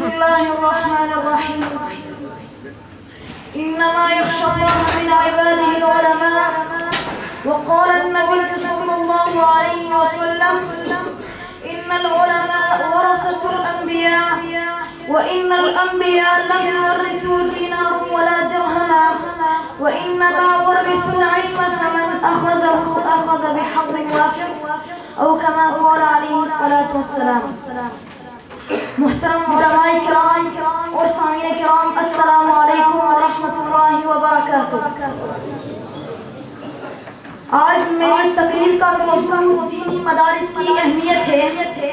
بسم الله الرحمن الرحيم إنما يخشى الله من عباده العلماء وقال النبي صلى الله عليه وسلم إن العلماء ورثة الأنبياء وإن الأنبياء لم يورثوا دينارا ولا درهما وإنما ورثوا العلم فمن أخذه أخذ بحظ وافر أو كما قال عليه الصلاة والسلام. محترم علماء کرام اور سامعین کرام، السلام علیکم ورحمۃ اللہ وبرکاتہ. آج میری تقریر کا موضوع دینی مدارس کی اہمیت ہے.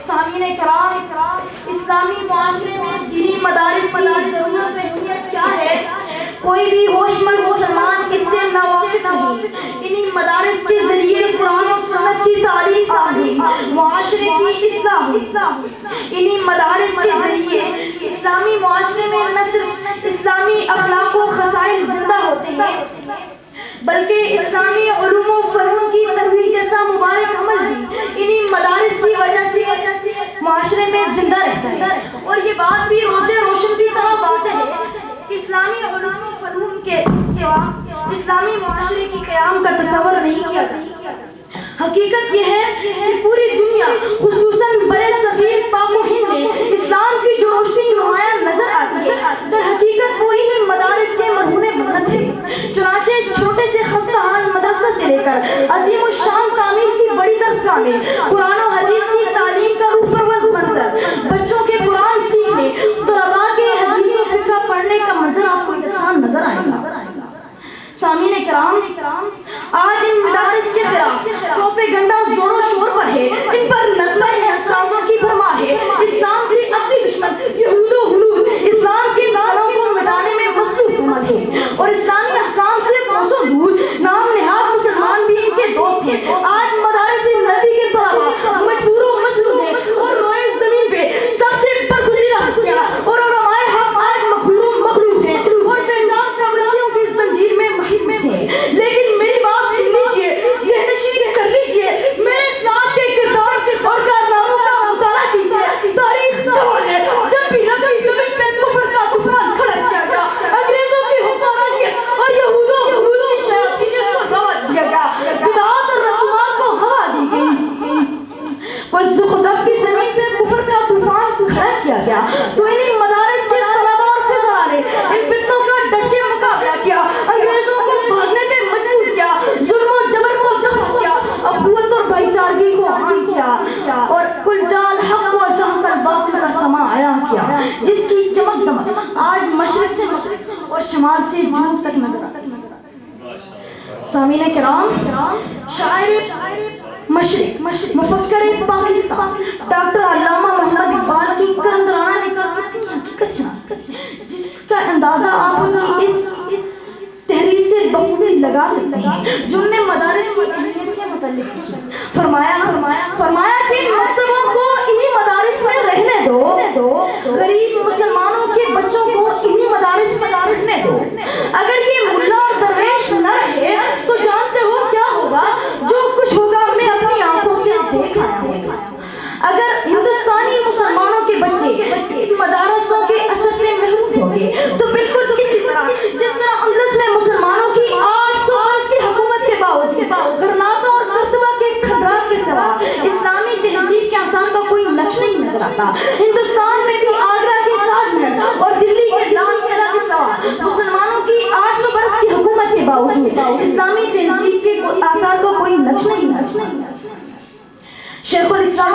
سامعین کرام، اسلامی معاشرے میں دینی مدارس کی ضرورت و اہمیت کیا ہے؟ کوئی بھی ہوش مند مسلمان اس سے ناواقف نہیں. انہی مدارس کے ذریعے قرآن و سنت کی تعلیم تعلیم معاشرے کی اصلاح. انہی مدارس کے ذریعے اسلامی معاشرے میں نہ صرف اسلامی اخلاق و خصائل زندہ ہوتے ہیں بلکہ اسلامی علوم و فنون کی ترویج جیسا مبارک عمل بھی انہی مدارس کی وجہ سے معاشرے میں زندہ رہتا ہے. اور یہ بات بھی روزے روشن کی طرح واضح ہے کہ اسلامی علوم و فنون کے سوا اسلامی معاشرے کی قیام کا تصور نہیں کیا جا سکتا. حقیقت یہ ہے کہ پوری دنیا خصوصاً برے صغیر پاک و ہند میں اسلام کی جو روشنی نمایاں نظر آتی ہے در حقیقت وہی مدارس کے مرہون محنت ہے. چنانچہ چھوٹے سے خستہ حال مدرسہ سے لے کر عظیم الشان تعمیر کی بڑی درسگاہیں، قرآن و حدیث کی تعلیم کا روح پرور منظر، بچوں کے قرآن سیکھنے، طلباء کے حدیث و فقہ پڑھنے کا منظر آپ کو یکساں نظر آئے گا. سامعین کرام، آج ان مدارس کے خلاف پروپیگنڈا زور و شور پر ہے. ان پر نغمہ اعتراضوں کی بھرمار ہے. اسلام کی اپنی دشمن یہود و ہنود اسلام کے ناموں کو مٹانے میں مصروف عمل ہے اور اسلامی احکام سے کوسوں دور نام نہاد مسلمان بھی ان کے دوست ہیں. آج مدارس نبی کے طلباء مجبور و مظلوم ہیں اور روئے زمین پہ سب سے برگزیدہ ہستیاں اور علماء حق آج مغلوب مغلوب ہیں اور بے جان پابندیوں کی زنجیر میں لیکن میری بات سن لیجیے، ذہن نشین کر لیجیے، میرے اسلام کے کردار اور کارناموں کا مطالعہ کیجیے. تاریخ گواہ ہے جب بھی ربی زمین پہ کفر کا طوفان کھڑا کیا گیا، انگریزوں کی حکمرانیت اور یہود و ہنود کی شیاطینیت کو روا دیا گیا، بدعات اور رسومات کو ہوا دی گئی، کوئی زخرف کی زمین پہ کفر کا طوفان کھڑا کیا گیا تو انہی مدارس کے طلباء اور فضلاء نے ان فتنوں کا ڈٹ کے مقابلہ کیا، انگریزوں کو بھاگنے پہ مجبور کیا، ظلم و جبر کو دفع کیا، اخوت اور بھائی چارگی کو عام کیا اور کل جال حق و زحق الباطل کا سما عیاں کیا جس کی چمک دمک آج مشرق سے مشرق اور شمال سے جنوب تک نظر آتی ہے. سامعین کرام، شاعر مشرق مفکر پاکستان ڈاکٹر علامہ محمد اقبال کی کلندرانہ نگاہ کتنی حقیقت شناس جس کا اندازہ آپ ان کی اس تحریر سے بخوبی لگا سکتے ہیں جو انہوں نے مدارس کی اہمیت کے متعلق کی. فرمایا کہ مکتبوں کو انہی مدارس میں رہنے دو، غریب مسلمانوں کے بچوں کو انہی مدارس میں دو. اگر یہ ملا اور درویش نہ رہے تو جانتے ہو کیا ہوگا؟ جو کچھ ہوگا ہم نے اپنی آنکھوں سے دیکھ آیا ہوگا. اگر ہندوستانی مسلمانوں کے بچے مدارسوں کے اثر سے محروم ہوں گے تو بالکل اسی طرح جس طرح اندلس میں مسلمانوں کی 800 برس کی حکومت کے باوجود غرناطہ اور قرطبہ کے کھنڈرات کے سوا اسلامی تہذیب کے آثار کا کوئی نقش نہیں نظر آتا، ہندوستان میں بھی آگرہ کے تاج محل اور دلی کے لال قلعہ کے سوا مسلمانوں کی 800 برس کی حکومت کے باوجود اسلامی تہذیب کے آثار کا کوئی نقش نہیں نظر آتا. شیخ الاسلام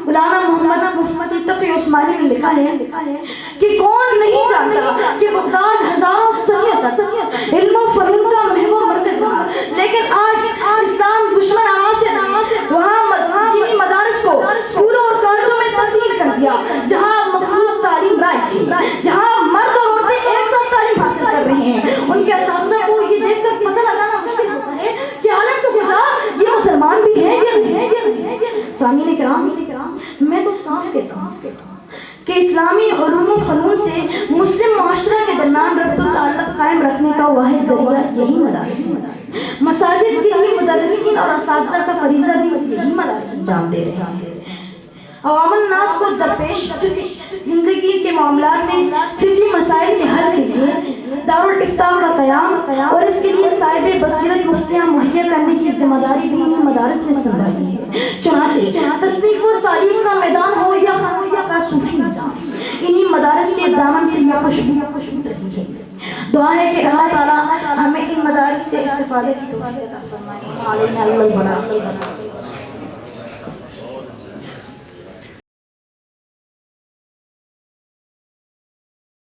مولانا محمد مفتی تقی عثمانی نے لکھا ہے کہ کون نہیں جانتا کہ بغداد ہزاروں صدیوں تک علم و فنون کا محور مرکز رہا، لیکن آج اسلام دشمن عناصر وہاں دینی مدارس کو اسکولوں اور کالجوں میں تبدیل کر دیا جہاں مخلوط تعلیم رائج ہے، جہاں مرد اور عورتیں ایک ساتھ تعلیم حاصل کر رہے ہیں. ان کے اساتذہ کو یہ دیکھ کر پتہ لگانا مشکل ہوتا ہے کہ حالت تو کچھ یہ مسلمان بھی ہیں یا نہیں. سامعین کرام، میں تو صاف کہتا ہوں کہ اسلامی علوم و فنون سے مسلم معاشرہ کے درمیان ربط و تعلق قائم رکھنے کا واحد ذریعہ یہی مدارس ہیں. مساجد کے لیے مدرسین اور اساتذہ کا فریضہ بھی یہی مدارس انجام دے رہے ہیں. عوام الناس کو درپیش زندگی کے معاملات میں فقہی مسائل کے حل کے لیے دارالافتاء کا قیام اور اس کے لیے صاحب بصیرت مفتیاں مہیا کرنے کی ذمہ داری دینی مدارس نے سنبھالی ہے۔ چنانچہ تصنیف و تعلیف کا میدان ہو یا خانویہ کا صوفی نظام، انہی مدارس کے دامن سے یہ خوشبو رہی ہے۔ دعا ہے کہ اللہ تعالیٰ ہمیں ان مدارس سے استفادے کی توفیق عطا فرمائے۔